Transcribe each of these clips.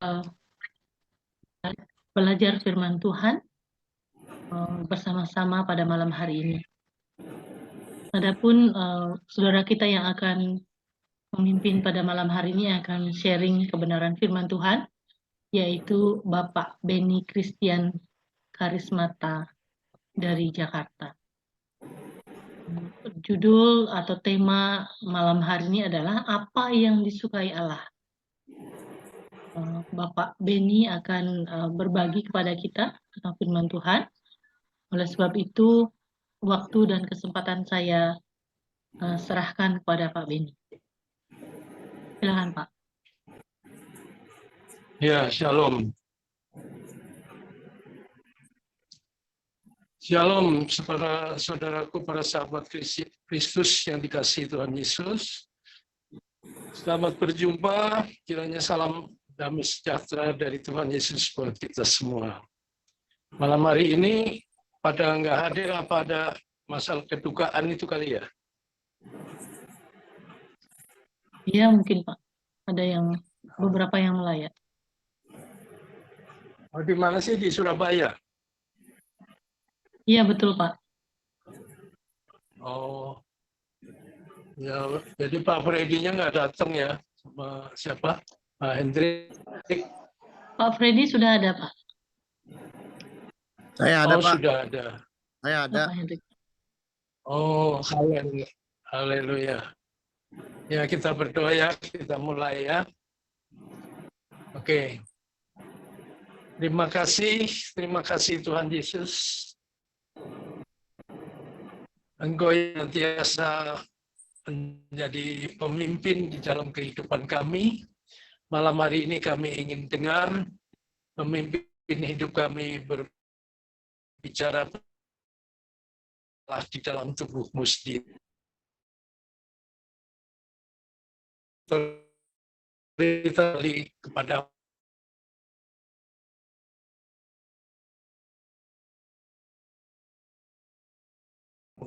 uh, belajar firman Tuhan bersama-sama pada malam hari ini. Adapun saudara kita yang akan memimpin pada malam hari ini akan sharing kebenaran firman Tuhan, yaitu Bapak Beni Christian Karismata dari Jakarta. Judul atau tema malam hari ini adalah apa yang disukai Allah. Bapak Beni akan berbagi kepada kita tentang firman Tuhan. Oleh sebab itu, waktu dan kesempatan saya serahkan kepada Pak Beni. Silakan, Pak. Ya, shalom. Shalom, saudaraku, para sahabat Kristus yang dikasihi Tuhan Yesus. Selamat berjumpa, kiranya salam damai sejahtera dari Tuhan Yesus buat kita semua. Malam hari ini, pada nggak hadir apa ada masalah kedukaan itu kali ya? Iya mungkin Pak, ada yang beberapa yang melayat. Oh, di mana sih, di Surabaya? Iya betul Pak. Oh, ya, jadi Pak Freddy-nya nggak datang ya, sama siapa? Pak Hendrik. Pak Freddy sudah ada Pak. Saya ada, Pak. Sudah ada. Saya ada. Pak Hendrik. Oh, haleluya. Ya, kita berdoa ya, kita mulai ya. Oke. Terima kasih Tuhan Yesus. Engkau yang biasa menjadi pemimpin di dalam kehidupan kami. Malam hari ini kami ingin dengar pemimpin hidup kami berbicara di dalam tubuhmu sendiri. Berita kepada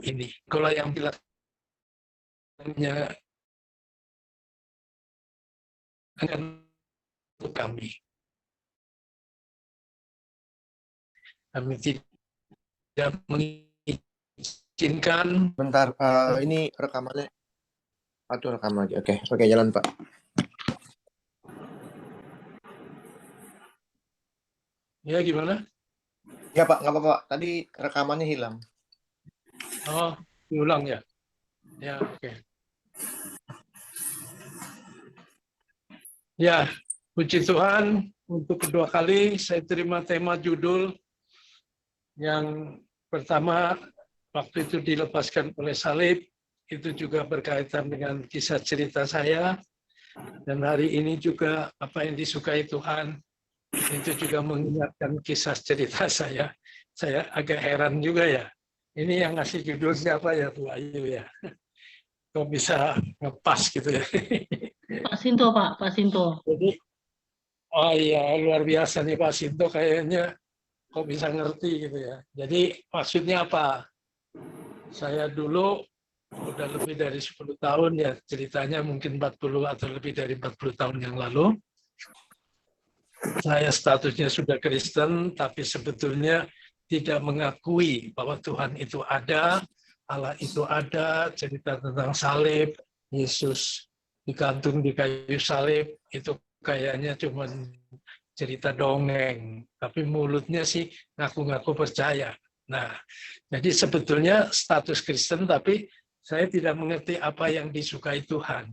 ini, kalau yang bilangnya untuk kami tidak mengizinkan. Bentar, ini rekamannya. Aduh, rekam lagi. Oke, jalan Pak. Ya, gimana? Ya Pak, nggak apa-apa Pak. Tadi rekamannya hilang. Oh, diulang ya? Ya, oke. Ya, puji Tuhan, untuk kedua kali saya terima tema judul yang pertama, waktu itu dilepaskan oleh salib, itu juga berkaitan dengan kisah cerita saya, dan hari ini juga apa yang disukai Tuhan, itu juga mengingatkan kisah cerita saya. Saya agak heran juga ya. Ini yang ngasih judul siapa ya, Bu Ayu ya? Kok bisa ngepas gitu ya? Pak Sinto Pak, Pak Sinto. Jadi, oh iya, luar biasa nih Pak Sinto, kayaknya kok bisa ngerti gitu ya. Jadi maksudnya apa? Saya dulu udah lebih dari 10 tahun ya, ceritanya mungkin 40 atau lebih dari 40 tahun yang lalu. Saya statusnya sudah Kristen, tapi sebetulnya tidak mengakui bahwa Tuhan itu ada, Allah itu ada, cerita tentang salib, Yesus digantung di kayu salib, itu kayaknya cuma cerita dongeng, tapi mulutnya sih ngaku-ngaku percaya. Nah, jadi sebetulnya status Kristen, tapi saya tidak mengerti apa yang disukai Tuhan.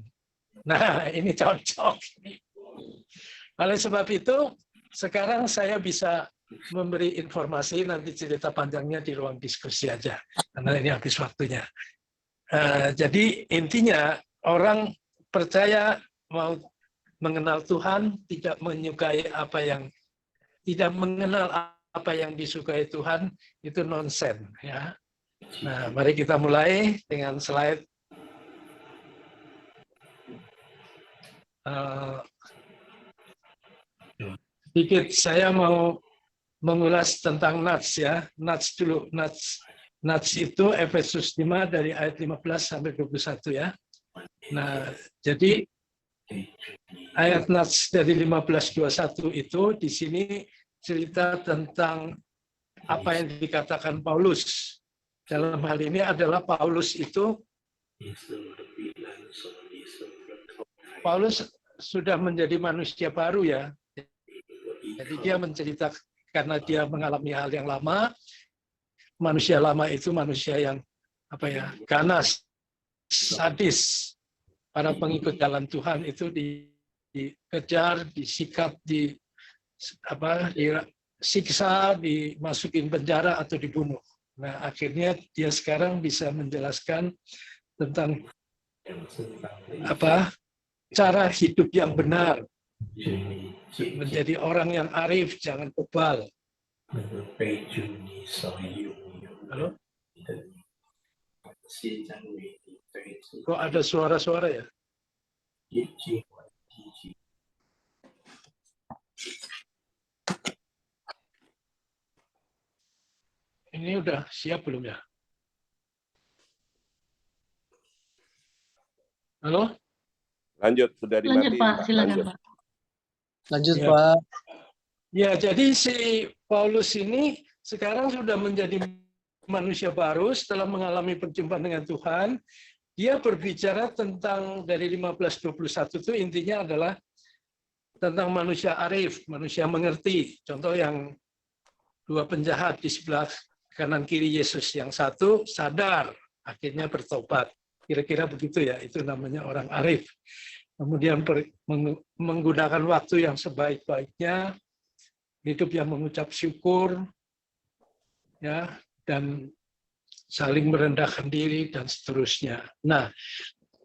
Nah, ini cocok. Oleh sebab itu, sekarang saya bisa memberi informasi, nanti cerita panjangnya di ruang diskusi aja, karena ini habis waktunya. Jadi intinya, orang percaya mau mengenal Tuhan, tidak mengenal apa yang disukai Tuhan, itu nonsen ya. Nah, mari kita mulai dengan slide. Sedikit saya mau mengulas tentang nats ya. Nats dulu. Nats itu Efesus 5 dari ayat 15 sampai 21 ya. Nah, jadi Ayat Nats dari 15:21 itu di sini cerita tentang apa yang dikatakan Paulus. Dalam hal ini adalah Paulus sudah menjadi manusia baru ya. Jadi dia menceritakan karena dia mengalami hal yang lama. Manusia lama itu manusia yang ganas, sadis. Para pengikut jalan Tuhan itu dikejar, disikat, disiksa, dimasukin penjara atau dibunuh. Nah, akhirnya dia sekarang bisa menjelaskan tentang cara hidup yang benar, menjadi orang yang arif, jangan bebal. Halo? Kok ada suara-suara ya? Ini udah siap belum ya? Halo? Lanjut, sudah Lanjut dimatiin, Pak, silakan Lanjut. Pak. Lanjut Ya. Pak. Ya, jadi si Paulus ini sekarang sudah menjadi manusia baru setelah mengalami perjumpaan dengan Tuhan. Dia berbicara tentang dari 15:21 itu intinya adalah tentang manusia arif, manusia mengerti. Contoh yang dua penjahat di sebelah kanan kiri Yesus, yang satu sadar, akhirnya bertobat. Kira-kira begitu ya, itu namanya orang arif. Kemudian menggunakan waktu yang sebaik-baiknya, hidup yang mengucap syukur, ya, dan saling merendahkan diri, dan seterusnya. Nah,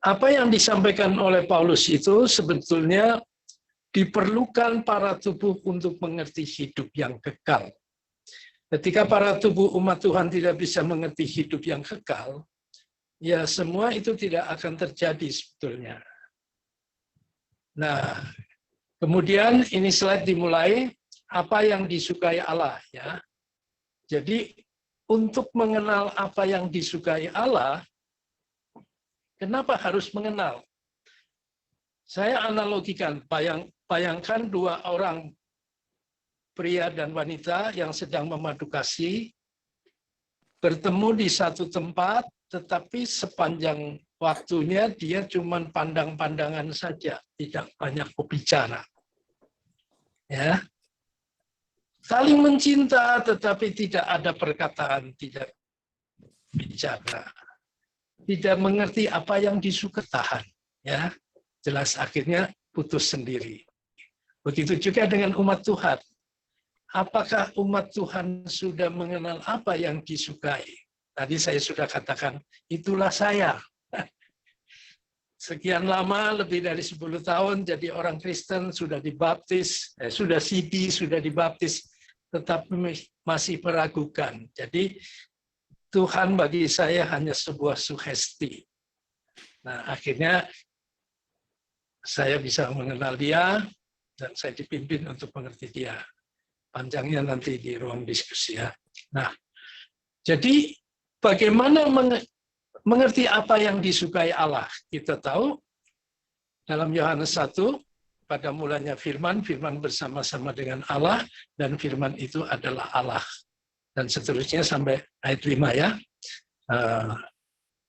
apa yang disampaikan oleh Paulus itu sebetulnya diperlukan para tubuh untuk mengerti hidup yang kekal. Ketika para tubuh umat Tuhan tidak bisa mengerti hidup yang kekal, ya semua itu tidak akan terjadi sebetulnya. Nah, kemudian ini slide dimulai, apa yang disukai Allah, ya. Jadi untuk mengenal apa yang disukai Allah, kenapa harus mengenal? Saya analogikan, bayangkan dua orang pria dan wanita yang sedang memadu kasih, bertemu di satu tempat, tetapi sepanjang waktunya dia cuma pandang-pandangan saja, tidak banyak berbicara. Ya. Saling mencinta, tetapi tidak ada perkataan, tidak bicara. Tidak mengerti apa yang disuka tahan. Ya. Jelas akhirnya putus sendiri. Begitu juga dengan umat Tuhan. Apakah umat Tuhan sudah mengenal apa yang disukai? Tadi saya sudah katakan, itulah saya. Sekian lama, lebih dari 10 tahun, jadi orang Kristen, sudah dibaptis, sudah CD, sudah dibaptis, tetapi masih meragukan. Jadi Tuhan bagi saya hanya sebuah sugesti. Nah, akhirnya saya bisa mengenal dia, dan saya dipimpin untuk mengerti dia. Panjangnya nanti di ruang diskusi ya. Nah, jadi bagaimana mengerti apa yang disukai Allah? Kita tahu dalam Yohanes 1, pada mulanya firman, firman bersama-sama dengan Allah, dan firman itu adalah Allah. Dan seterusnya sampai ayat 5 ya.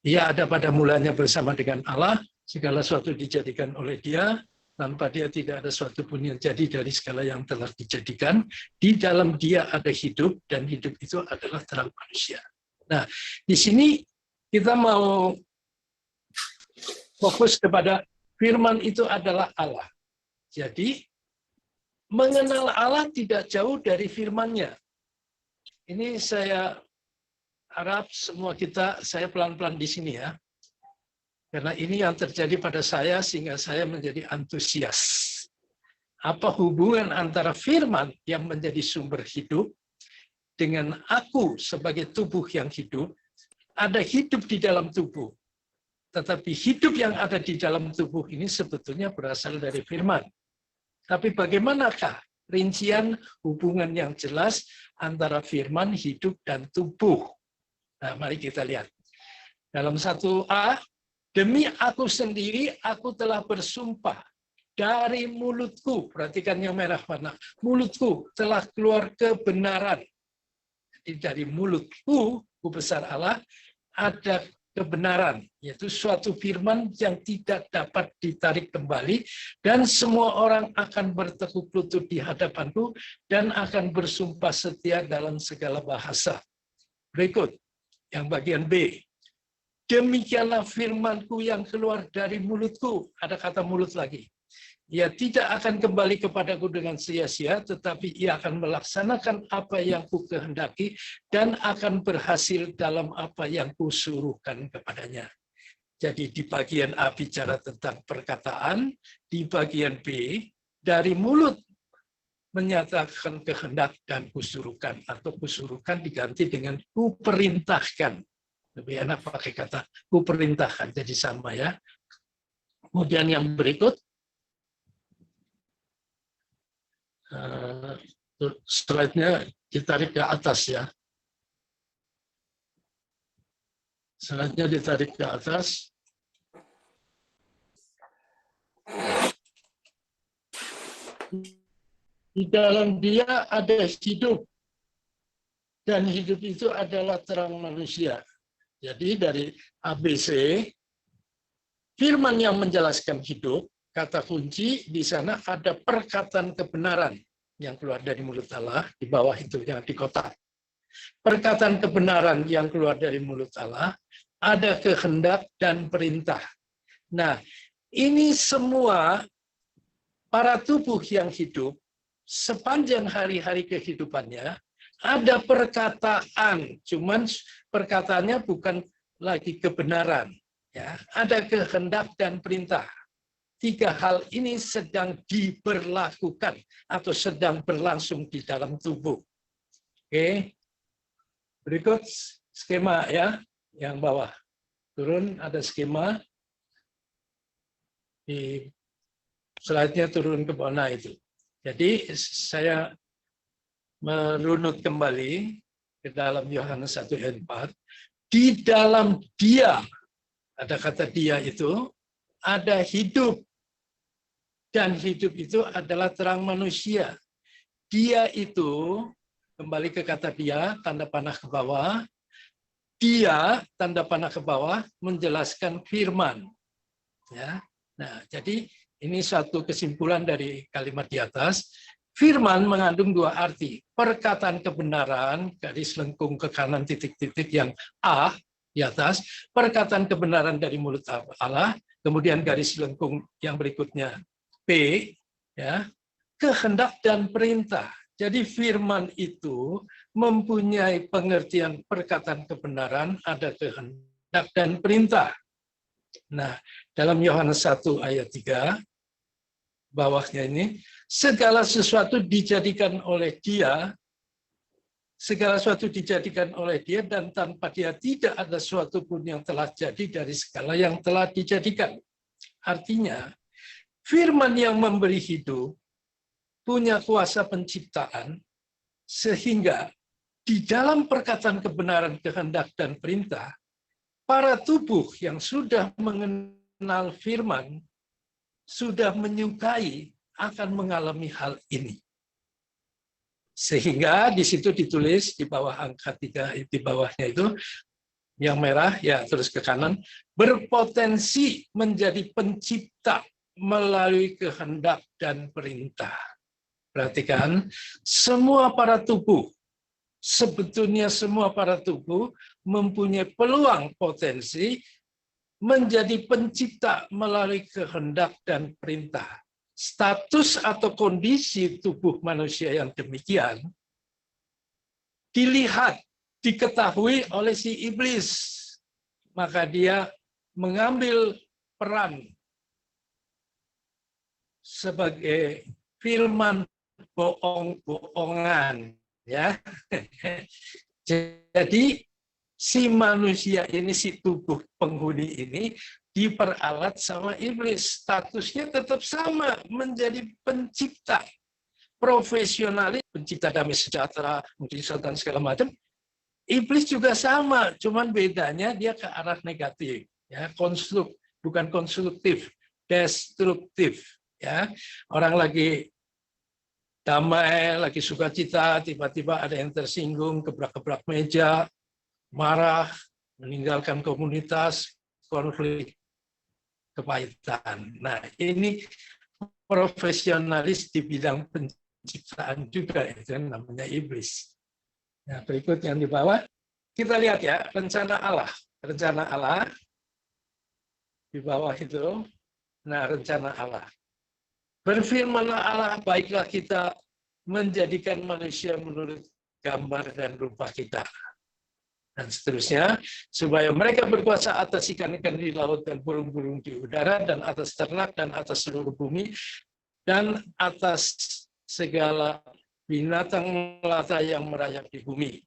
Ia ada pada mulanya bersama dengan Allah, segala sesuatu dijadikan oleh dia, tanpa dia tidak ada sesuatu pun yang jadi dari segala yang telah dijadikan. Di dalam dia ada hidup, dan hidup itu adalah terang manusia. Nah, di sini kita mau fokus kepada firman itu adalah Allah. Jadi, mengenal Allah tidak jauh dari firman-Nya. Ini saya harap semua saya pelan-pelan di sini ya. Karena ini yang terjadi pada saya sehingga saya menjadi antusias. Apa hubungan antara firman yang menjadi sumber hidup dengan aku sebagai tubuh yang hidup? Ada hidup di dalam tubuh. Tetapi hidup yang ada di dalam tubuh ini sebetulnya berasal dari firman. Tapi bagaimanakah rincian hubungan yang jelas antara firman, hidup, dan tubuh? Nah, mari kita lihat. Dalam 1a, demi aku sendiri, aku telah bersumpah. dari mulutku, perhatikan yang merah mana, mulutku telah keluar kebenaran. Jadi dari mulutku, ku besar Allah, ada kebenaran, yaitu suatu firman yang tidak dapat ditarik kembali, dan semua orang akan bertekuk lutut di hadapanku dan akan bersumpah setia dalam segala bahasa. Berikut, yang bagian B. Demikianlah firmanku yang keluar dari mulutku. Ada kata mulut lagi. Ia tidak akan kembali kepadaku dengan sia-sia, tetapi ia akan melaksanakan apa yang ku kehendaki dan akan berhasil dalam apa yang kusuruhkan kepadanya. Jadi di bagian A bicara tentang perkataan, di bagian B dari mulut menyatakan kehendak dan kusuruhkan, atau kusuruhkan diganti dengan kuperintahkan. Lebih enak pakai kata kuperintahkan, jadi sama ya. Kemudian yang berikut, slide-nya ditarik ke atas ya. Slide-nya ditarik ke atas. Di dalam dia ada hidup, dan hidup itu adalah terang manusia. Jadi dari ABC, firman yang menjelaskan hidup, kata kunci di sana ada perkataan kebenaran yang keluar dari mulut Allah, di bawah itu yang di kotak. Perkataan kebenaran yang keluar dari mulut Allah, ada kehendak dan perintah. Nah, ini semua para tubuh yang hidup, sepanjang hari-hari kehidupannya, ada perkataan, cuman perkataannya bukan lagi kebenaran. Ya, ada kehendak dan perintah. Tiga hal ini sedang diberlakukan atau sedang berlangsung di dalam tubuh. Oke, berikut skema ya, yang bawah. Turun ada skema. Di slide-nya turun ke bawah, nah itu. Jadi saya merunut kembali ke dalam Yohanes 1 ayat 4. Di dalam dia, ada kata dia itu, ada hidup. Dan hidup itu adalah terang manusia. Dia itu, kembali ke kata dia, tanda panah ke bawah. Dia, tanda panah ke bawah, menjelaskan firman. Ya. Nah, jadi ini satu kesimpulan dari kalimat di atas. Firman mengandung dua arti. Perkataan kebenaran, garis lengkung ke kanan titik-titik yang A di atas. Perkataan kebenaran dari mulut Allah. Kemudian garis lengkung yang berikutnya P, ya, kehendak dan perintah. Jadi firman itu mempunyai pengertian perkataan kebenaran, ada kehendak dan perintah. Nah, dalam Yohanes 1 ayat 3, bawahnya ini, segala sesuatu dijadikan oleh dia, segala sesuatu dijadikan oleh dia, dan tanpa dia tidak ada sesuatu pun yang telah jadi dari segala yang telah dijadikan. Artinya, firman yang memberi hidup punya kuasa penciptaan, sehingga di dalam perkataan kebenaran, kehendak, dan perintah, para tubuh yang sudah mengenal firman, sudah menyukai akan mengalami hal ini. Sehingga di situ ditulis di bawah angka 3, di bawahnya itu, yang merah, ya terus ke kanan, berpotensi menjadi pencipta melalui kehendak dan perintah. Perhatikan, semua para tubuh, sebetulnya semua para tubuh mempunyai peluang potensi menjadi pencipta melalui kehendak dan perintah. Status atau kondisi tubuh manusia yang demikian dilihat, diketahui oleh si iblis. Maka dia mengambil peran sebagai firman bohong-bohongan, ya. Jadi si manusia ini, si tubuh penghuni ini diperalat sama iblis. Statusnya tetap sama, menjadi pencipta. Profesionalis, pencipta damai sejahtera, mujizat dan segala macam. Iblis juga sama, cuman bedanya dia ke arah negatif. Ya, bukan konstruktif, destruktif. Ya, orang lagi damai, lagi sukacita, tiba-tiba ada yang tersinggung, gebrak-gebrak meja, marah, meninggalkan komunitas, konflik, kepahitan. Nah, ini profesionalis di bidang penciptaan juga, itu namanya iblis. Nah, berikut yang di bawah, kita lihat ya, rencana Allah. Rencana Allah, di bawah itu, nah rencana Allah. Berfirmanlah Allah, baiklah kita menjadikan manusia menurut gambar dan rupa kita. Dan seterusnya, supaya mereka berkuasa atas ikan-ikan di laut dan burung-burung di udara, dan atas ternak, dan atas seluruh bumi, dan atas segala binatang melata yang merayap di bumi.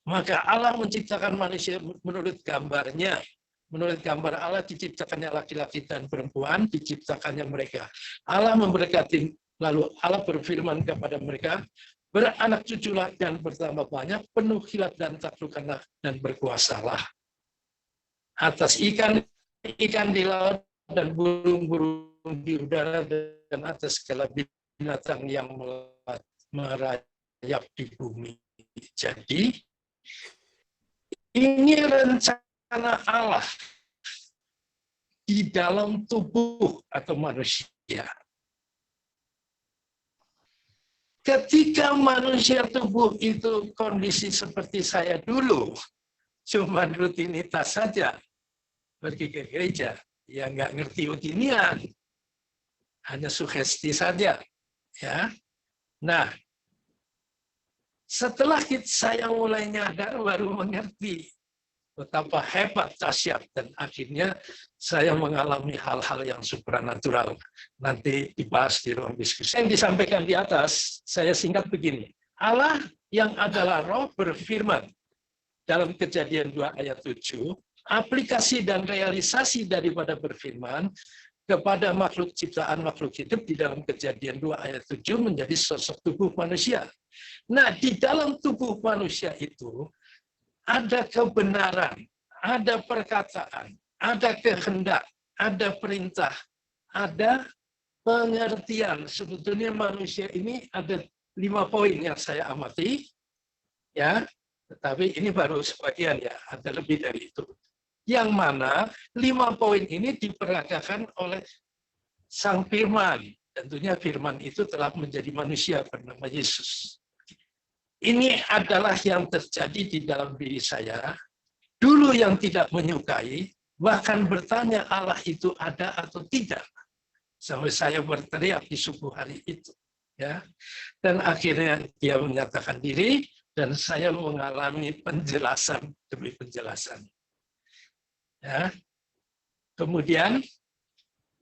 Maka Allah menciptakan manusia menurut gambarnya. Menurut gambar Allah diciptakannya laki-laki dan perempuan, diciptakannya mereka. Allah memberkati, lalu Allah berfirman kepada mereka, beranak cuculah dan bertambah banyak, penuhilah dan taklukkanlah dan berkuasalah atas ikan di laut dan burung-burung di udara dan atas segala binatang yang merayap di bumi. Jadi ini rencana Allah di dalam tubuh atau manusia. Ketika manusia tubuh itu kondisi seperti saya dulu, cuma rutinitas saja, pergi ke gereja, ya nggak ngerti beginian, hanya sugesti saja, ya. Nah, setelah saya mulai nyadar, baru mengerti betapa hebat, dahsyat, dan akhirnya saya mengalami hal-hal yang supranatural. Nanti dibahas di ruang diskusi. Yang disampaikan di atas, saya singkat begini. Allah yang adalah roh berfirman dalam Kejadian 2 ayat 7, aplikasi dan realisasi daripada berfirman kepada makhluk ciptaan makhluk hidup di dalam Kejadian 2 ayat 7 menjadi sosok tubuh manusia. Nah, di dalam tubuh manusia itu ada kebenaran, ada perkataan, ada kehendak, ada perintah, ada pengertian. Sebetulnya manusia ini ada 5 poin yang saya amati, ya. Tetapi ini baru sebagian ya, ada lebih dari itu. Yang mana 5 poin ini diperagakan oleh Sang Firman. Tentunya Firman itu telah menjadi manusia bernama Yesus. Ini adalah yang terjadi di dalam diri saya. Dulu yang tidak menyukai, bahkan bertanya Allah itu ada atau tidak. Sampai saya berteriak di subuh hari itu. Ya. Dan akhirnya dia menyatakan diri, dan saya mengalami penjelasan demi penjelasan. Ya. Kemudian,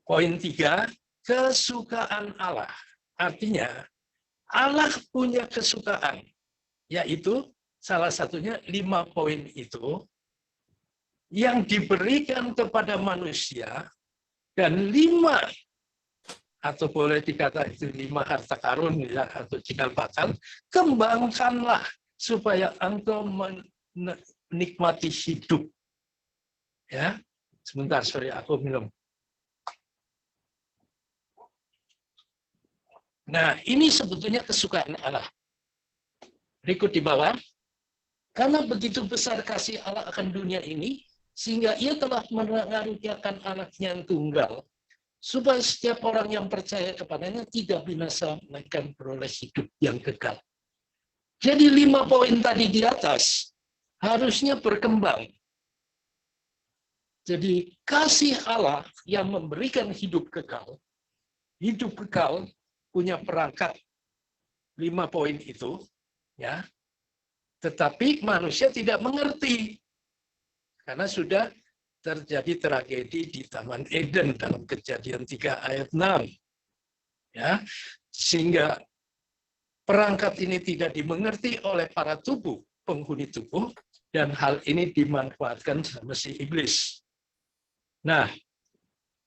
poin 3, kesukaan Allah. Artinya, Allah punya kesukaan. Yaitu salah satunya 5 poin itu yang diberikan kepada manusia, dan 5 atau boleh dikata itu 5 harta karun ya, atau cikal bakal, kembangkanlah supaya engkau menikmati hidup. Ya, sebentar, sorry, aku minum. Nah, ini sebetulnya kesukaan Allah. Berikut di bawah, karena begitu besar kasih Allah akan dunia ini, sehingga ia telah mengaruniakan anaknya yang tunggal, supaya setiap orang yang percaya kepadanya tidak binasa, melainkan beroleh hidup yang kekal. Jadi 5 poin tadi di atas harusnya berkembang. Jadi kasih Allah yang memberikan hidup kekal punya perangkat 5 poin itu, ya, tetapi manusia tidak mengerti karena sudah terjadi tragedi di Taman Eden dalam Kejadian 3 ayat 6, ya, sehingga perangkat ini tidak dimengerti oleh para penghuni tubuh, dan hal ini dimanfaatkan sama si iblis. Nah,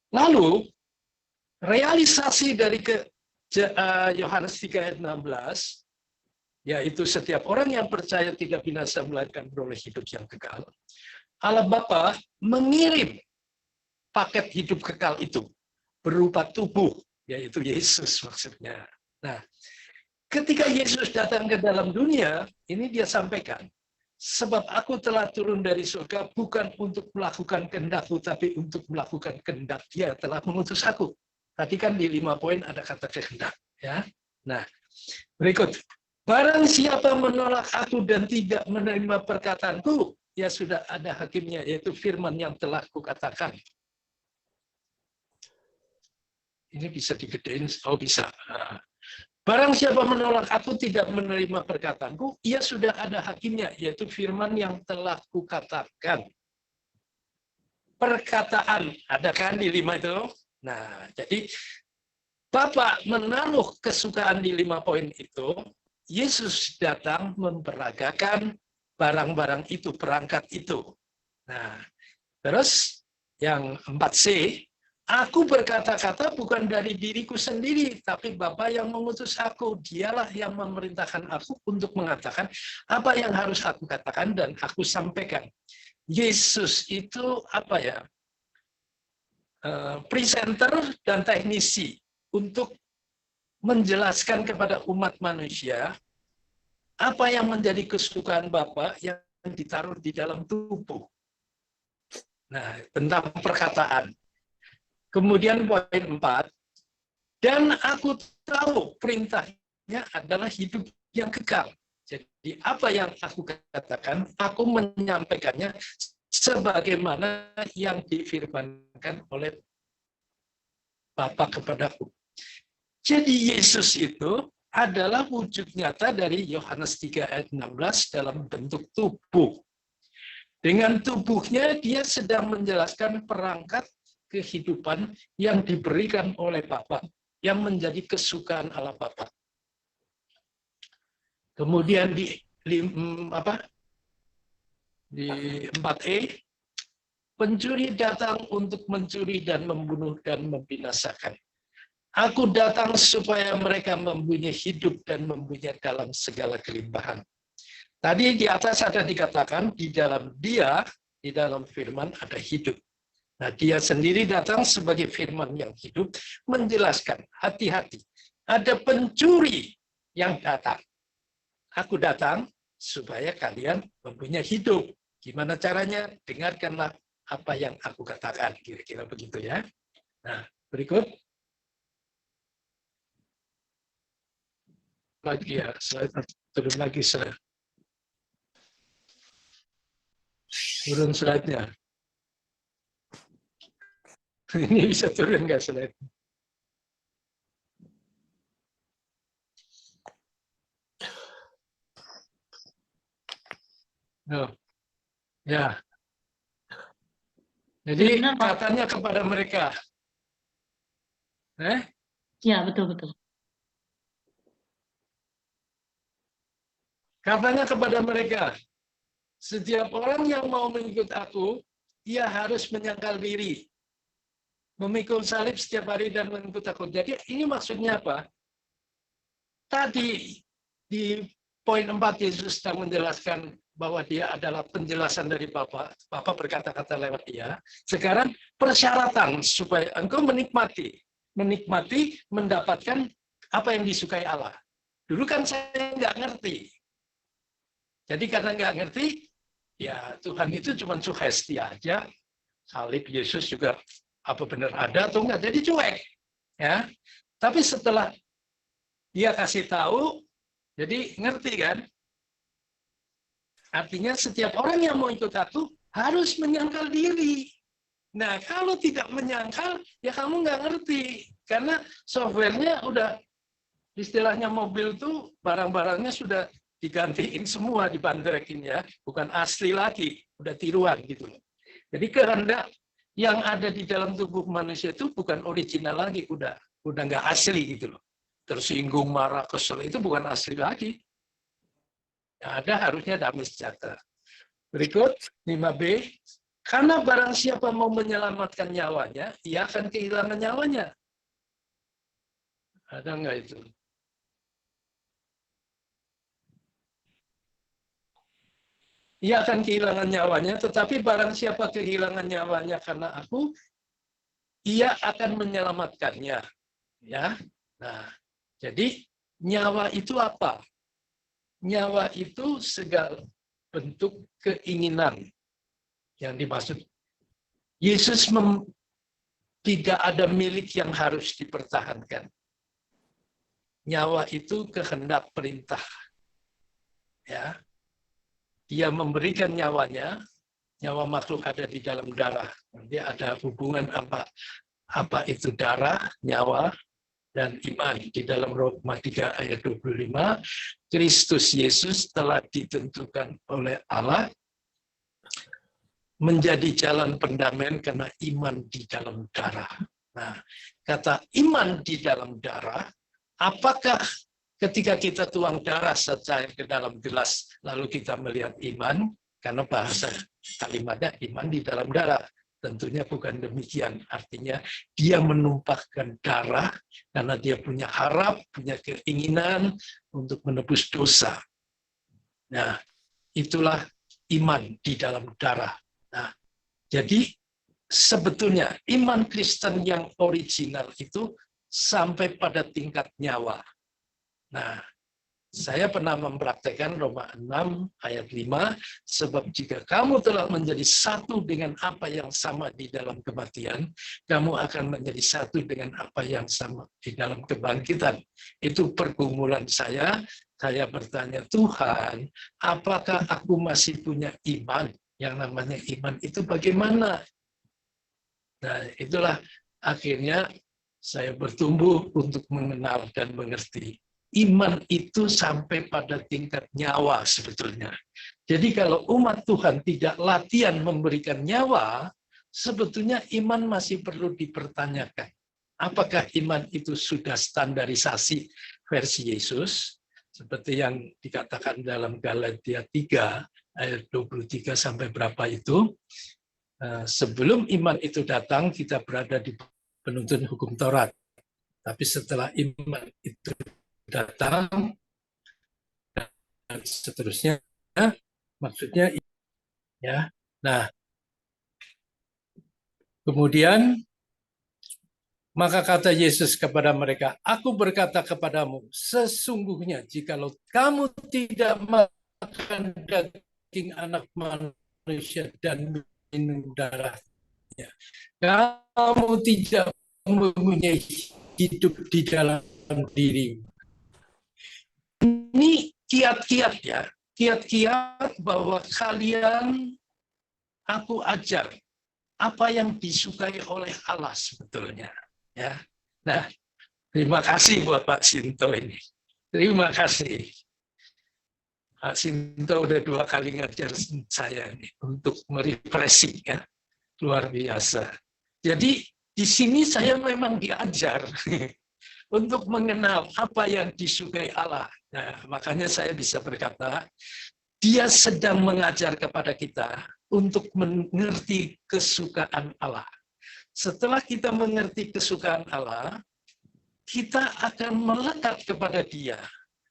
lalu realisasi dari Yohanes 3 ayat 16, yaitu setiap orang yang percaya tidak binasa melainkan beroleh hidup yang kekal. Allah Bapa mengirim paket hidup kekal itu berupa tubuh yaitu Yesus maksudnya. Nah, ketika Yesus datang ke dalam dunia, ini dia sampaikan, sebab aku telah turun dari surga bukan untuk melakukan kehendak-Ku, tapi untuk melakukan kehendak Dia telah mengutus aku. Tadi kan di 5 poin ada kata kehendak. Ya. Nah, berikut. Barang siapa menolak aku dan tidak menerima perkataanku, ya sudah ada hakimnya, yaitu firman yang telah kukatakan. Ini bisa digedein, oh bisa. Barang siapa menolak aku tidak menerima perkataanku, ia sudah ada hakimnya, yaitu firman yang telah kukatakan. Perkataan, ada kan di 5 itu? Nah, jadi Bapak menaruh kesukaan di 5 poin itu, Yesus datang memperagakan barang-barang itu, perangkat itu. Nah, terus yang 4C, aku berkata-kata bukan dari diriku sendiri, tapi Bapa yang mengutus aku. Dialah yang memerintahkan aku untuk mengatakan apa yang harus aku katakan dan aku sampaikan. Yesus itu apa ya? Presenter dan teknisi untuk menjelaskan kepada umat manusia apa yang menjadi kesukaan Bapa yang ditaruh di dalam tubuh. Nah, tentang perkataan. Kemudian poin 4, dan aku tahu perintahnya adalah hidup yang kekal. Jadi apa yang aku katakan, aku menyampaikannya sebagaimana yang difirmankan oleh Bapa kepadaku. Jadi Yesus itu adalah wujud nyata dari Yohanes 3 ayat 16 dalam bentuk tubuh. Dengan tubuhnya dia sedang menjelaskan perangkat kehidupan yang diberikan oleh Bapa, yang menjadi kesukaan Allah Bapa. Kemudian di 4E, pencuri datang untuk mencuri dan membunuh dan membinasakan. Aku datang supaya mereka mempunyai hidup dan mempunyai dalam segala kelimpahan. Tadi di atas ada dikatakan di dalam Dia, di dalam firman ada hidup. Nah, Dia sendiri datang sebagai firman yang hidup, menjelaskan hati-hati. Ada pencuri yang datang. Aku datang supaya kalian mempunyai hidup. Gimana caranya? Dengarkanlah apa yang aku katakan. Kira-kira begitu ya. Nah, berikut. Lagi ya, turun lagi slide. Turun slide-nya. Ini bisa turun nggak slide? Oh, ya. Jadi katanya kepada mereka. Ya, betul-betul. Katanya kepada mereka, setiap orang yang mau mengikut aku, ia harus menyangkal diri. Memikul salib setiap hari dan mengikut aku. Jadi ini maksudnya apa? Tadi di poin 4 Yesus sedang menjelaskan bahwa dia adalah penjelasan dari Bapa. Bapa berkata-kata lewat dia. Sekarang persyaratan supaya engkau menikmati, mendapatkan apa yang disukai Allah. Dulu kan saya nggak ngerti. Jadi karena nggak ngerti, ya Tuhan itu cuma sugesti aja. Salib Yesus juga apa benar ada atau enggak, jadi cuek. Ya. Tapi setelah dia kasih tahu, jadi ngerti kan? Artinya setiap orang yang mau ikut aku harus menyangkal diri. Nah, kalau tidak menyangkal, ya kamu nggak ngerti. Karena softwarenya udah, istilahnya mobil tuh barang-barangnya sudah digantiin semua, dibandrekin ya, bukan asli lagi, udah tiruan gitu loh. Jadi kehendak yang ada di dalam tubuh manusia itu bukan original lagi, udah nggak asli gitu loh. Tersinggung, marah, kesel itu bukan asli lagi. Yang ada harusnya damai sejahtera. Berikut 5B, karena barang siapa mau menyelamatkan nyawanya, ia akan kehilangan nyawanya. Ada nggak itu? Ia akan kehilangan nyawanya, tetapi barang siapa kehilangan nyawanya karena aku, ia akan menyelamatkannya. Ya. Nah, jadi nyawa itu apa? Nyawa itu segala bentuk keinginan yang dimaksud. Yesus tidak ada milik yang harus dipertahankan. Nyawa itu kehendak perintah. Ya. Dia memberikan nyawanya, nyawa makhluk ada di dalam darah. Dia ada hubungan apa itu darah, nyawa, dan iman. Di dalam Roma 3 ayat 25, Kristus Yesus telah ditentukan oleh Allah menjadi jalan pendamaian karena iman di dalam darah. Nah, kata iman di dalam darah, apakah ketika kita tuang darah secair ke dalam gelas, lalu kita melihat iman, karena bahasa kalimatnya iman di dalam darah. Tentunya bukan demikian. Artinya dia menumpahkan darah karena dia punya harap, punya keinginan untuk menebus dosa. Nah, itulah iman di dalam darah. Nah, jadi sebetulnya iman Kristen yang original itu sampai pada tingkat nyawa. Nah, saya pernah mempraktekkan Roma 6 ayat 5, sebab jika kamu telah menjadi satu dengan apa yang sama di dalam kematian, kamu akan menjadi satu dengan apa yang sama di dalam kebangkitan. Itu pergumulan saya bertanya, Tuhan, apakah aku masih punya iman? Yang namanya iman itu bagaimana? Nah, itulah akhirnya saya bertumbuh untuk mengenal dan mengerti. Iman itu sampai pada tingkat nyawa sebetulnya. Jadi kalau umat Tuhan tidak latihan memberikan nyawa, sebetulnya iman masih perlu dipertanyakan. Apakah iman itu sudah standarisasi versi Yesus? Seperti yang dikatakan dalam Galatia 3 ayat 23 sampai berapa itu. Sebelum iman itu datang, kita berada di penuntun hukum Taurat. Tapi setelah iman itu datang dan seterusnya, maksudnya ya. Nah, kemudian maka kata Yesus kepada mereka, aku berkata kepadamu, sesungguhnya jikalau kamu tidak makan daging anak manusia dan minum darahnya, kamu tidak mempunyai hidup di dalam dirimu. Ini kiat-kiat ya, kiat-kiat bahwa kalian, aku ajar apa yang disukai oleh Allah sebetulnya. Ya, nah, terima kasih buat Pak Sinto ini. Terima kasih. Pak Sinto udah 2 kali ngajar saya ini untuk merefreshing ya, luar biasa. Jadi di sini saya memang diajar untuk mengenal apa yang disukai Allah. Nah, makanya saya bisa berkata, dia sedang mengajar kepada kita untuk mengerti kesukaan Allah. Setelah kita mengerti kesukaan Allah, kita akan melekat kepada dia.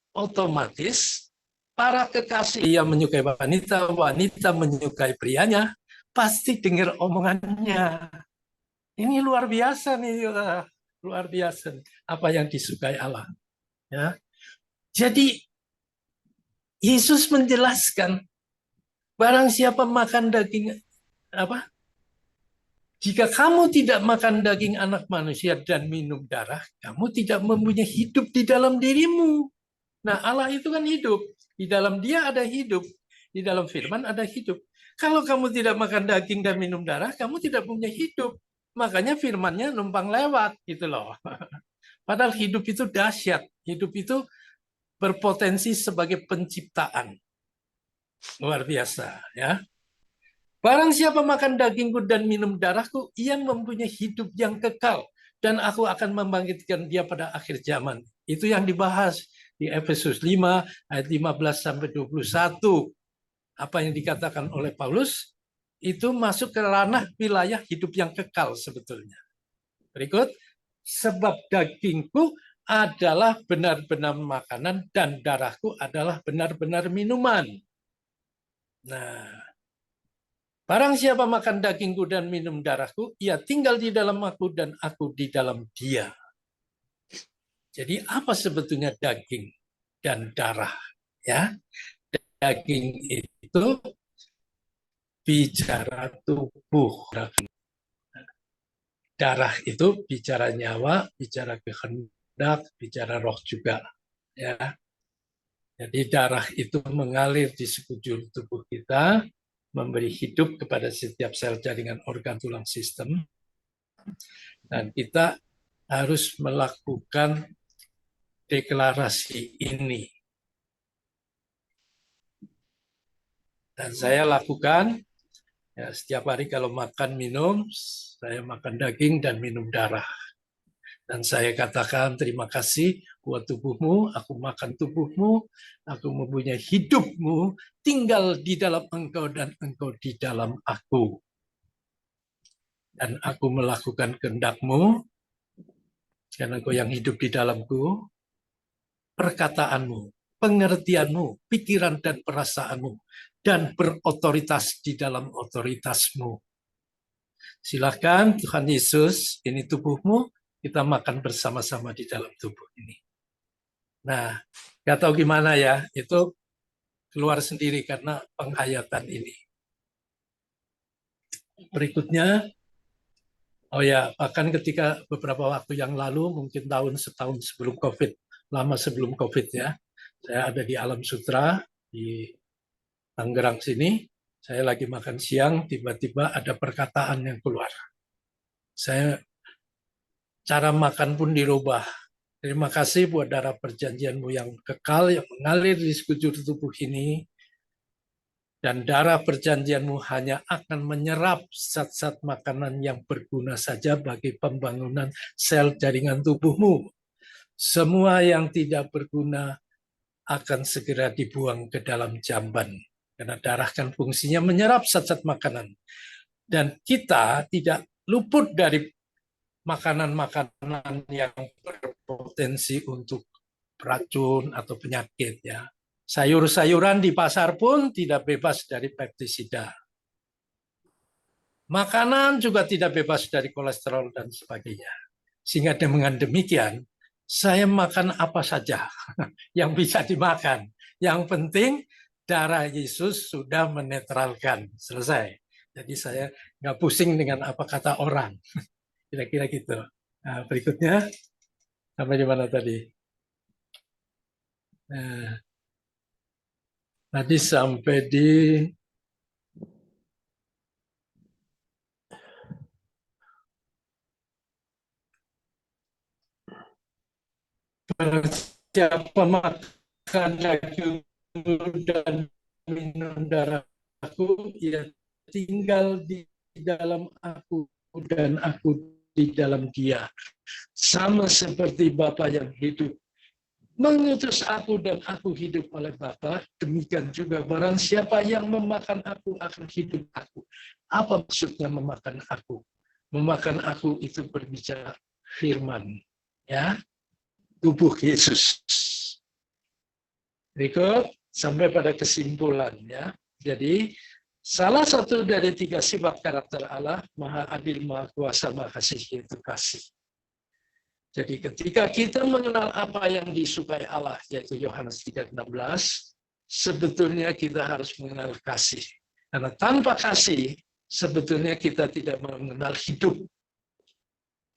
Otomatis, para kekasih yang menyukai wanita, wanita menyukai prianya, pasti dengar omongannya. Ini luar biasa nih, luar biasa apa yang disukai Allah. Ya. Jadi Yesus menjelaskan, barang siapa makan daging apa? Jika kamu tidak makan daging anak manusia dan minum darah, kamu tidak mempunyai hidup di dalam dirimu. Nah, Allah itu kan hidup. Di dalam dia ada hidup. Di dalam firman ada hidup. Kalau kamu tidak makan daging dan minum darah, kamu tidak punya hidup. Makanya firmannya numpang lewat gitu loh. Padahal hidup itu dahsyat. Hidup itu berpotensi sebagai penciptaan. Luar biasa ya. Barang siapa makan dagingku dan minum darahku, ia mempunyai hidup yang kekal. Dan aku akan membangkitkan dia pada akhir zaman. Itu yang dibahas di Efesus 5 ayat 15-21. Apa yang dikatakan oleh Paulus, itu masuk ke ranah wilayah hidup yang kekal sebetulnya. Berikut, sebab dagingku adalah benar-benar makanan dan darahku adalah benar-benar minuman. Nah, barang siapa makan dagingku dan minum darahku, ia tinggal di dalam aku dan aku di dalam dia. Jadi apa sebetulnya daging dan darah? Ya, daging itu bicara tubuh. Darah itu bicara nyawa, bicara kehendak, bicara roh juga. Ya, jadi darah itu mengalir di sekujur tubuh kita, memberi hidup kepada setiap sel jaringan organ tulang sistem, dan kita harus melakukan deklarasi ini. Dan saya lakukan ya, setiap hari kalau makan minum, saya makan daging dan minum darah. Dan saya katakan terima kasih buat tubuhmu, aku makan tubuhmu, aku mempunyai hidupmu, tinggal di dalam engkau dan engkau di dalam aku. Dan aku melakukan kehendakmu, karena engkau yang hidup di dalamku, perkataanmu, pengertianmu, pikiran dan perasaanmu, dan berotoritas di dalam otoritasmu. Silakan Tuhan Yesus, ini tubuhmu, kita makan bersama-sama di dalam tubuh ini. Nah, nggak tahu gimana ya, itu keluar sendiri karena penghayatan ini. Berikutnya, oh ya, bahkan ketika beberapa waktu yang lalu, mungkin setahun sebelum COVID, lama sebelum COVID ya, saya ada di Alam Sutra, di Tangerang sini, saya lagi makan siang, tiba-tiba ada perkataan yang keluar. Cara makan pun dirubah. Terima kasih buat darah perjanjianmu yang kekal, yang mengalir di sekujur tubuh ini. Dan darah perjanjianmu hanya akan menyerap zat-zat makanan yang berguna saja bagi pembangunan sel jaringan tubuhmu. Semua yang tidak berguna akan segera dibuang ke dalam jamban. Karena darah kan fungsinya menyerap zat-zat makanan. Dan kita tidak luput dari makanan-makanan yang berpotensi untuk racun atau penyakit ya. Sayur-sayuran di pasar pun tidak bebas dari pestisida. Makanan juga tidak bebas dari kolesterol dan sebagainya. Sehingga dengan demikian, saya makan apa saja yang bisa dimakan. Yang penting darah Yesus sudah menetralkan. Selesai. Jadi saya nggak pusing dengan apa kata orang. Kira-kira gitu. Nah, berikutnya, sampai di mana tadi? Nah, tadi sampai di siapa makan daging dan minum darahku, ia tinggal di dalam aku dan aku di dalam dia. Sama seperti Bapa yang hidup mengutus aku dan aku hidup oleh Bapa, demikian juga barang siapa yang memakan aku akan hidup aku. Apa maksudnya memakan aku? Memakan aku itu berbicara firman, ya, tubuh Yesus. Berikut sampai pada kesimpulan, ya. Jadi salah satu dari 3 sifat karakter Allah, Maha Adil, Maha Kuasa, Maha Kasih, yaitu kasih. Jadi ketika kita mengenal apa yang disukai Allah, yaitu Yohanes 3:16, sebetulnya kita harus mengenal kasih. Karena tanpa kasih, sebetulnya kita tidak mengenal hidup.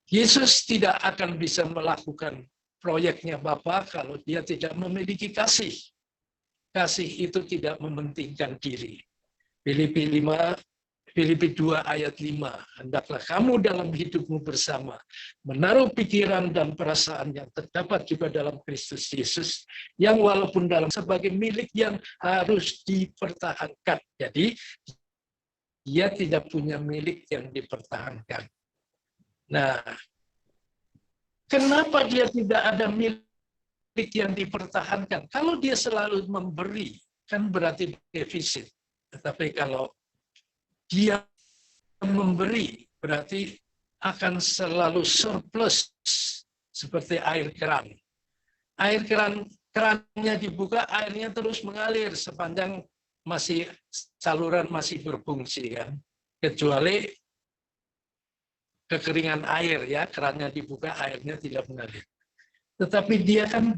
Yesus tidak akan bisa melakukan proyeknya Bapa kalau dia tidak memiliki kasih. Kasih itu tidak mementingkan diri. Filipi 2 ayat 5. Hendaklah kamu dalam hidupmu bersama menaruh pikiran dan perasaan yang terdapat juga dalam Kristus Yesus, yang walaupun dalam sebagai milik yang harus dipertahankan. Jadi dia tidak punya milik yang dipertahankan. Nah, kenapa dia tidak ada milik yang dipertahankan? Kalau dia selalu memberi, kan berarti defisit. Tetapi kalau dia memberi, berarti akan selalu surplus, seperti air keran. Air kerannya dibuka, airnya terus mengalir sepanjang saluran masih berfungsi, kan? Kecuali kekeringan air, ya, kerannya dibuka, airnya tidak mengalir. Tetapi dia kan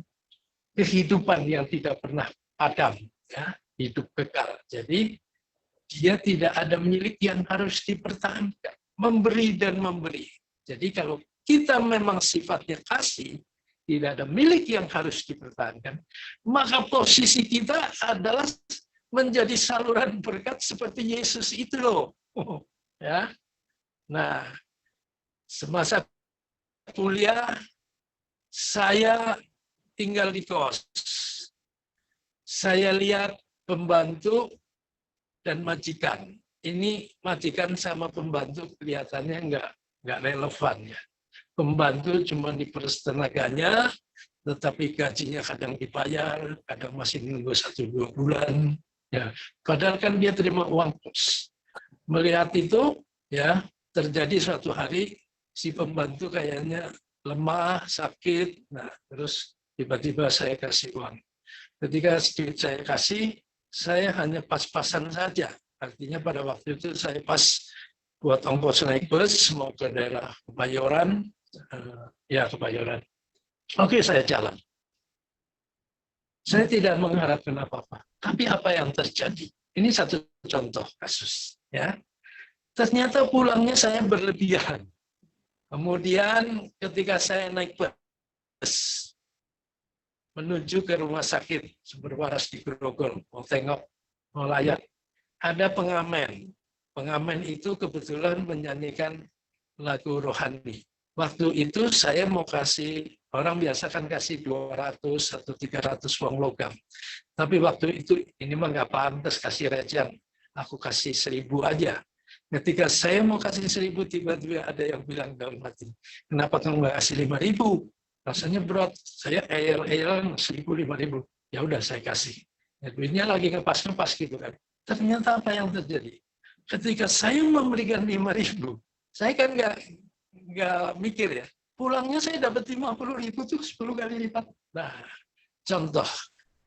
kehidupan yang tidak pernah padam, ya, hidup kekal. Jadi dia tidak ada milik yang harus dipertahankan, memberi dan memberi. Jadi kalau kita memang sifatnya kasih, tidak ada milik yang harus dipertahankan, maka posisi kita adalah menjadi saluran berkat seperti Yesus itu loh. Ya. Nah, semasa kuliah saya tinggal di kos. Saya lihat pembantu dan majikan. Ini majikan sama pembantu kelihatannya nggak relevan ya. Pembantu cuma diperas tenaganya, tetapi gajinya kadang dibayar, kadang masih nunggu 1-2 bulan. Ya, padahal kan dia terima uang kos. Melihat itu, ya terjadi suatu hari si pembantu kayaknya lemah, sakit. Nah, terus tiba-tiba saya kasih uang. Ketika saya kasih, saya hanya pas-pasan saja. Artinya pada waktu itu saya pas buat ongkos naik bus mau ke daerah Kebayoran, ya Kebayoran. Oke, saya jalan. Saya tidak mengharapkan apa-apa. Tapi apa yang terjadi? Ini satu contoh kasus. Ya, ternyata pulangnya saya berlebihan. Kemudian ketika saya naik bus menuju ke rumah sakit Sumber Waras di Grogol, mau tengok, mau layak, ada pengamen. Pengamen itu kebetulan menyanyikan lagu rohani. Waktu itu saya mau kasih, orang biasa kan kasih 200 atau 300 uang logam. Tapi waktu itu ini mah nggak pantas kasih recehan. Aku kasih 1.000 aja. Ketika saya mau kasih 1.000, tiba-tiba ada yang bilang dalam hati, kenapa kamu nggak kasih 5.000? Rasanya berat. Saya eyel-eyelan 1.000, 5.000. Ya udah saya kasih. Ya, duitnya lagi ngepas-ngepas gitu kan. Ternyata apa yang terjadi? Ketika saya memberikan 5.000, saya kan nggak mikir ya. Pulangnya saya dapat 50.000 tuh 10 kali lipat. Nah, contoh,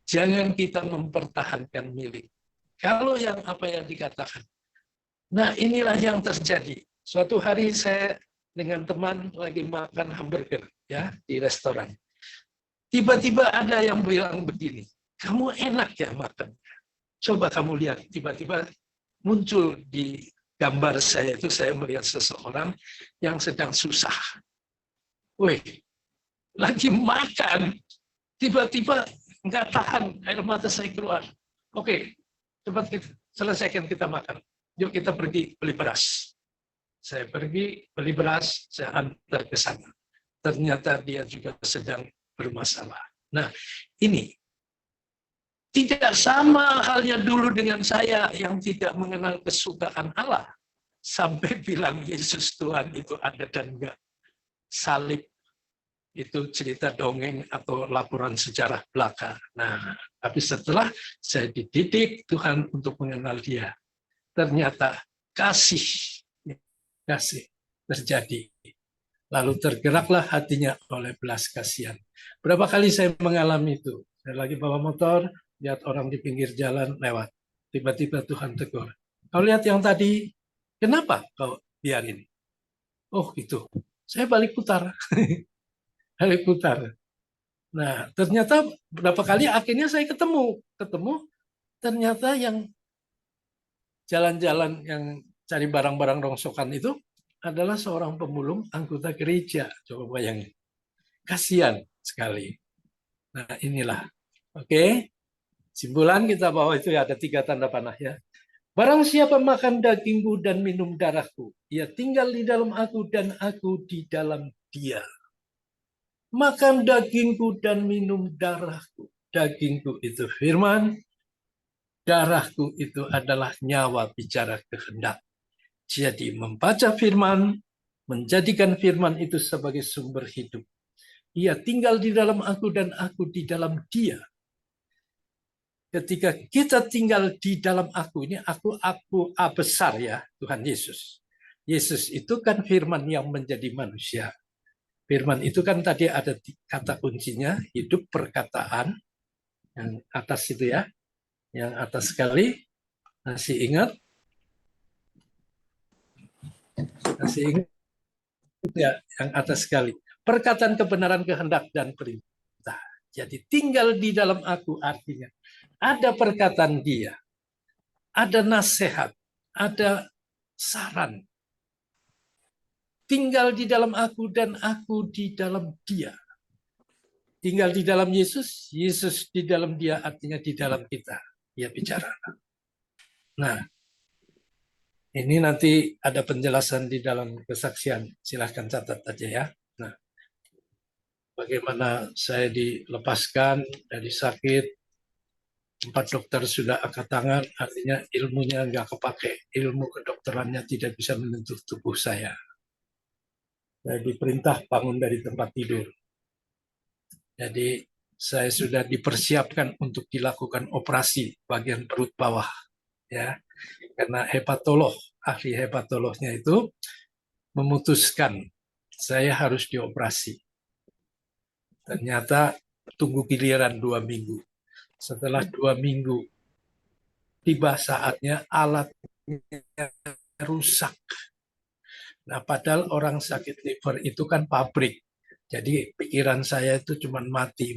jangan kita mempertahankan milik. Kalau yang apa yang dikatakan. Nah, inilah yang terjadi. Suatu hari saya dengan teman lagi makan hamburger ya di restoran. Tiba-tiba ada yang bilang begini, kamu enak ya makan. Coba kamu lihat, tiba-tiba muncul di gambar saya itu, saya melihat seseorang yang sedang susah. Wih, lagi makan, tiba-tiba nggak tahan, air mata saya keluar. Oke, cepat kita selesaikan, kita makan. Yuk kita pergi beli beras. Saya pergi beli beras, saya antar ke sana. Ternyata dia juga sedang bermasalah. Nah, ini tidak sama halnya dulu dengan saya yang tidak mengenal kesukaan Allah. Sampai bilang Yesus Tuhan itu ada dan enggak. Salib itu cerita dongeng atau laporan sejarah belaka. Nah, tapi setelah saya dididik Tuhan untuk mengenal dia, ternyata kasih terjadi. Lalu tergeraklah hatinya oleh belas kasihan. Berapa kali saya mengalami itu. Saya lagi bawa motor, lihat orang di pinggir jalan lewat. Tiba-tiba Tuhan tegur. Kau lihat yang tadi, kenapa kau biarin? Oh gitu. Saya balik putar. Balik putar. Nah, ternyata berapa kali akhirnya saya ketemu. Ternyata yang jalan-jalan yang cari barang-barang rongsokan itu adalah seorang pemulung anggota gereja. Coba bayangin. Kasihan sekali. Nah, inilah. Oke. Simpulan kita bahwa itu ada 3 tanda panah ya. Barang siapa makan dagingku dan minum darahku, ia tinggal di dalam aku dan aku di dalam dia. Makan dagingku dan minum darahku. Dagingku itu firman, darahku itu adalah nyawa bicara kehendak. Jadi membaca firman, menjadikan firman itu sebagai sumber hidup. Ia tinggal di dalam aku dan aku di dalam dia. Ketika kita tinggal di dalam aku, ini aku A besar ya, Tuhan Yesus. Yesus itu kan firman yang menjadi manusia. Firman itu kan tadi ada kata kuncinya, hidup perkataan. Yang atas itu ya, yang atas sekali. Masih ingat? Masih ingat ya, yang atas sekali. perkataan kebenaran, kehendak, dan perintah. Jadi tinggal di dalam aku artinya ada perkataan dia, ada nasihat, ada saran. Tinggal di dalam aku dan aku di dalam dia. Tinggal di dalam Yesus, Yesus di dalam dia artinya di dalam kita. Dia bicara. Nah, ini nanti ada penjelasan di dalam kesaksian. Silahkan catat aja ya. Nah, bagaimana saya dilepaskan dari sakit, 4 dokter sudah angkat tangan, artinya ilmunya nggak kepake. Ilmu kedokterannya tidak bisa menyentuh tubuh saya. Saya diperintah bangun dari tempat tidur. Jadi saya sudah dipersiapkan untuk dilakukan operasi bagian perut bawah. Ya, karena ahli hepatolognya itu memutuskan saya harus dioperasi. Ternyata tunggu giliran 2 minggu. Setelah 2 minggu, tiba saatnya alatnya rusak. Nah, padahal orang sakit liver itu kan pabrik. Jadi pikiran saya itu cuma mati.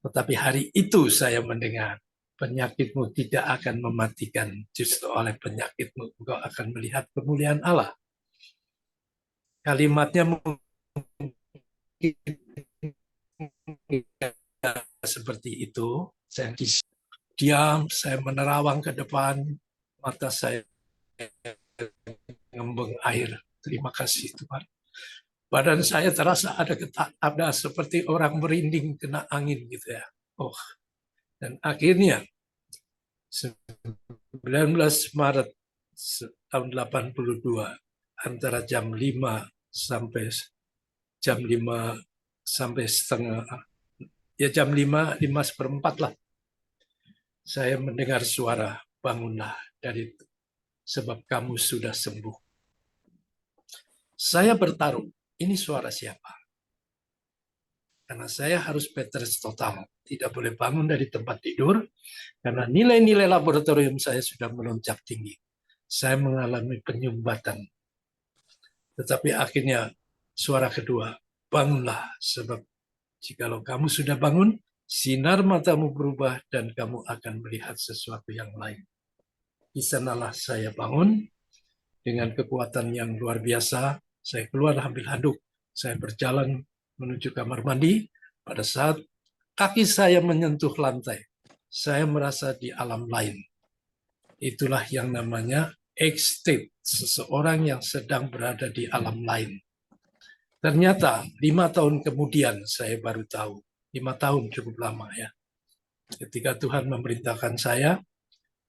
Tetapi hari itu saya mendengar, penyakitmu tidak akan mematikan. Justru oleh penyakitmu, engkau akan melihat kemuliaan Allah. Kalimatnya mungkin seperti itu. Saya diam, saya menerawang ke depan, mata saya ngembeng air. Terima kasih Tuhan. Badan saya terasa ada seperti orang merinding kena angin gitu ya. Oh, dan akhirnya 19 Maret tahun 82 antara jam 5 sampai jam 5 sampai setengah, ya jam 5, 5:15 lah. Saya mendengar suara, bangunlah dari sebab kamu sudah sembuh. Saya bertaruh, ini suara siapa? Karena saya harus bed rest total. Tidak boleh bangun dari tempat tidur, karena nilai-nilai laboratorium saya sudah melonjak tinggi. Saya mengalami penyumbatan. Tetapi akhirnya suara kedua, bangunlah, sebab jikalau kamu sudah bangun, sinar matamu berubah dan kamu akan melihat sesuatu yang lain. Di sanalah saya bangun dengan kekuatan yang luar biasa. Saya keluar ambil handuk, saya berjalan menuju kamar mandi. Pada saat kaki saya menyentuh lantai, saya merasa di alam lain. Itulah yang namanya ecstasy, seseorang yang sedang berada di alam lain. Ternyata 5 tahun kemudian saya baru tahu. 5 tahun cukup lama ya. Ketika Tuhan memerintahkan saya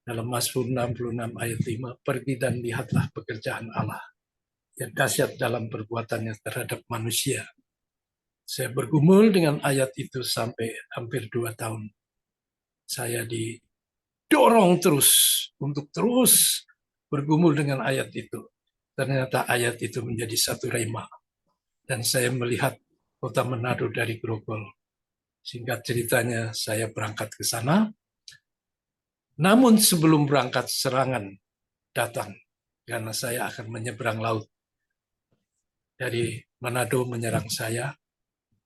dalam Mazmur 66 ayat 5, pergi dan lihatlah pekerjaan Allah yang dahsyat dalam perbuatannya terhadap manusia. Saya bergumul dengan ayat itu sampai hampir 2 tahun. Saya didorong terus untuk terus bergumul dengan ayat itu. Ternyata ayat itu menjadi satu rema. Dan saya melihat kota Manado dari Grogol. Singkat ceritanya, saya berangkat ke sana. Namun sebelum berangkat, serangan datang. Karena saya akan menyeberang laut. Dari Manado menyerang saya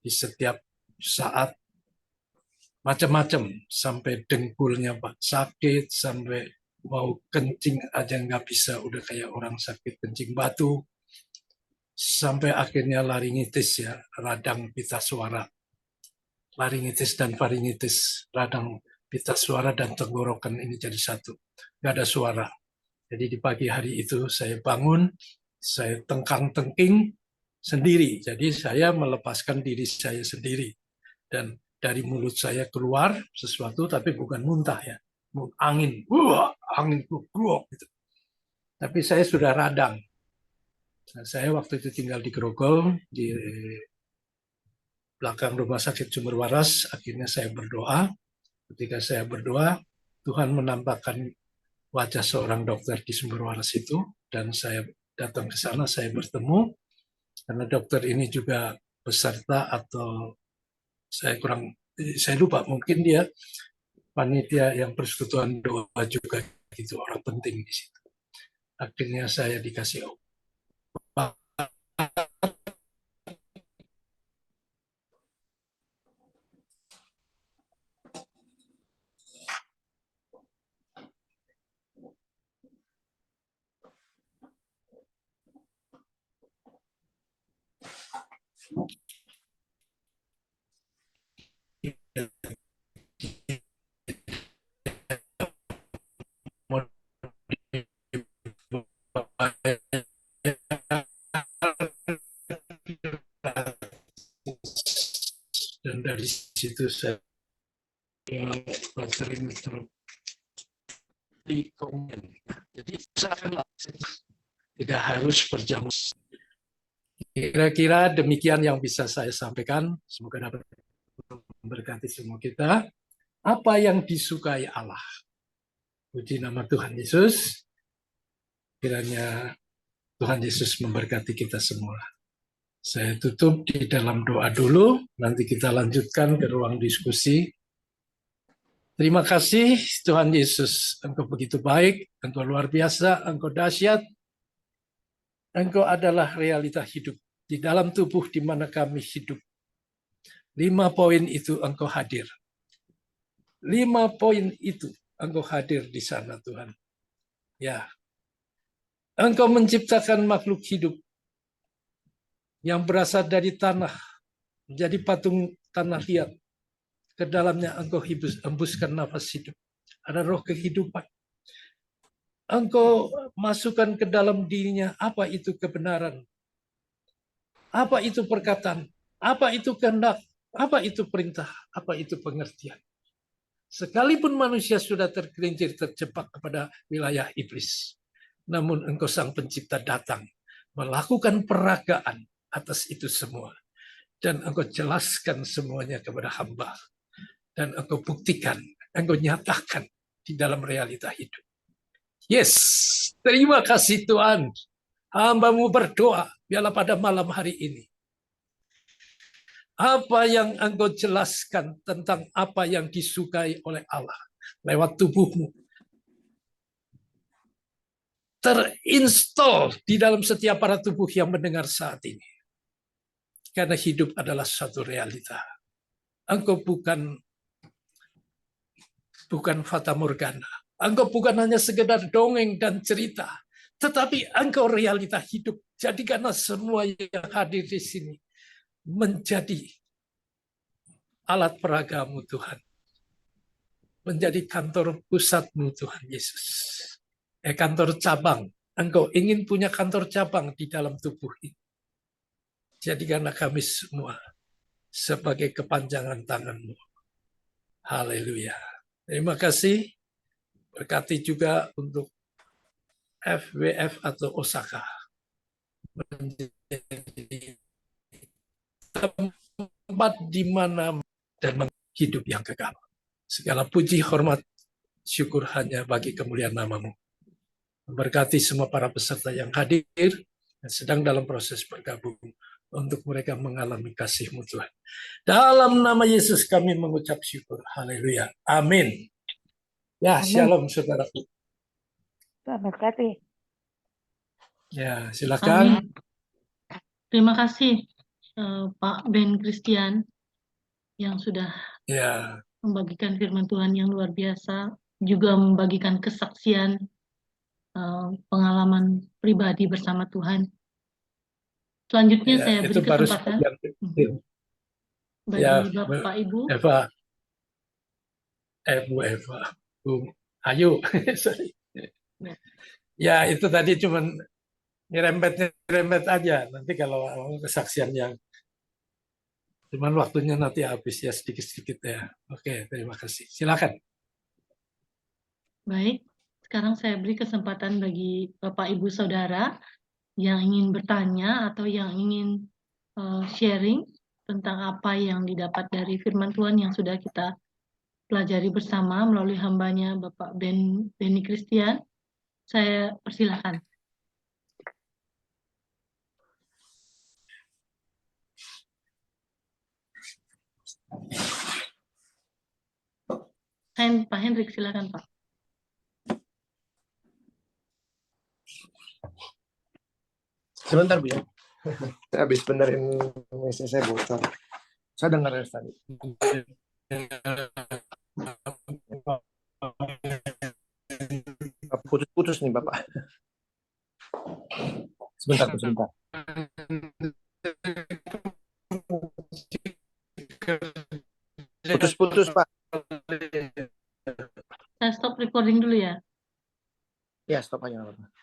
di setiap saat. Macam-macam. Sampai dengkulnya sakit, sampai mau kencing aja nggak bisa. Udah kayak orang sakit kencing batu. Sampai akhirnya laringitis ya, radang pita suara. Laringitis dan faringitis, radang pita suara dan tenggorokan ini jadi satu. Nggak ada suara. Jadi di pagi hari itu saya bangun, saya tengkang-tengking sendiri. Jadi saya melepaskan diri saya sendiri. Dan dari mulut saya keluar sesuatu, tapi bukan muntah ya. Angin, angin keluar gitu. Tapi saya sudah radang. Nah, saya waktu itu tinggal di Grogol, di belakang rumah sakit Sumber Waras. Akhirnya saya berdoa. Ketika saya berdoa, Tuhan menampakkan wajah seorang dokter di Sumber Waras itu, dan saya datang ke sana, saya bertemu, karena dokter ini juga peserta atau saya lupa, mungkin dia panitia yang persekutuan doa juga, itu orang penting di situ. Akhirnya saya dikasih obat Dan dari situ saya sering di komen. Jadi tidak harus berjam. Kira-kira demikian yang bisa saya sampaikan. Semoga dapat memberkati semua kita. Apa yang disukai Allah? Puji nama Tuhan Yesus. Kiranya Tuhan Yesus memberkati kita semua. Saya tutup di dalam doa dulu, nanti kita lanjutkan ke ruang diskusi. Terima kasih Tuhan Yesus, Engkau begitu baik, Engkau luar biasa, Engkau dahsyat, Engkau adalah realita hidup di dalam tubuh di mana kami hidup. 5 poin itu Engkau hadir. 5 poin itu Engkau hadir di sana Tuhan. Ya, Engkau menciptakan makhluk hidup yang berasal dari tanah, menjadi patung tanah liat. Ke dalamnya Engkau hembuskan nafas hidup. Ada roh kehidupan. Engkau masukkan ke dalam dirinya apa itu kebenaran, apa itu perkataan, apa itu kehendak, apa itu perintah, apa itu pengertian. Sekalipun manusia sudah tergelincir terjebak kepada wilayah iblis, namun Engkau Sang Pencipta datang melakukan peragaan atas itu semua. Dan Engkau jelaskan semuanya kepada hamba. Dan Engkau buktikan, Engkau nyatakan di dalam realita hidup. Yes, terima kasih Tuhan. Hamba-Mu berdoa, biarlah pada malam hari ini. Apa yang Engkau jelaskan tentang apa yang disukai oleh Allah lewat tubuh-Mu. Terinstall di dalam setiap para tubuh yang mendengar saat ini. Karena hidup adalah suatu realita. Engkau bukan fata morgana. Engkau bukan hanya sekedar dongeng dan cerita, tetapi Engkau realita hidup. Jadikanlah semua yang hadir di sini menjadi alat peragamu Tuhan. Menjadi kantor pusat-Mu Tuhan Yesus. Kantor cabang. Engkau ingin punya kantor cabang di dalam tubuh ini. Jadikanlah kami semua sebagai kepanjangan tangan-Mu. Haleluya. Terima kasih. Berkati juga untuk FWF atau Osaka. Menjadi tempat di mana dan hidup yang kekal. Segala puji, hormat, syukur hanya bagi kemuliaan nama-Mu. Memberkati semua para peserta yang hadir dan sedang dalam proses bergabung untuk mereka mengalami kasih-Mu Tuhan. Dalam nama Yesus kami mengucap syukur. Haleluya. Amin. Ya, Amin. shalom saudaraku. Tuhan berkati. Ya, silakan. Amin. Terima kasih Pak Ben Christian yang sudah Ya, membagikan firman Tuhan yang luar biasa, juga membagikan kesaksian pengalaman pribadi bersama Tuhan. Selanjutnya ya, saya itu beri baru kesempatan sebagian kecil. bagi Ya, Bapak Ibu. Bu Eva, Bu Ayu, sorry. Ya, itu tadi cuman nyerempet aja. Nanti kalau kesaksian yang cuman waktunya nanti habis ya sedikit-sedikit ya. Oke, terima kasih. Silakan. Baik, sekarang saya beri kesempatan bagi Bapak Ibu Saudara yang ingin bertanya atau yang ingin sharing tentang apa yang didapat dari firman Tuhan yang sudah kita pelajari bersama melalui hambanya Bapak Benny Christian. Saya persilahkan. Pak Hendrik, silakan Pak. Sebentar Bu ya. Saya habis benerin WC saya bocor. Saya dengar dari tadi. Putus-putus nih Bapak. Sebentar. Putus-putus, Pak. Saya stop recording dulu ya. Ya, stop aja. nggak apa-apa.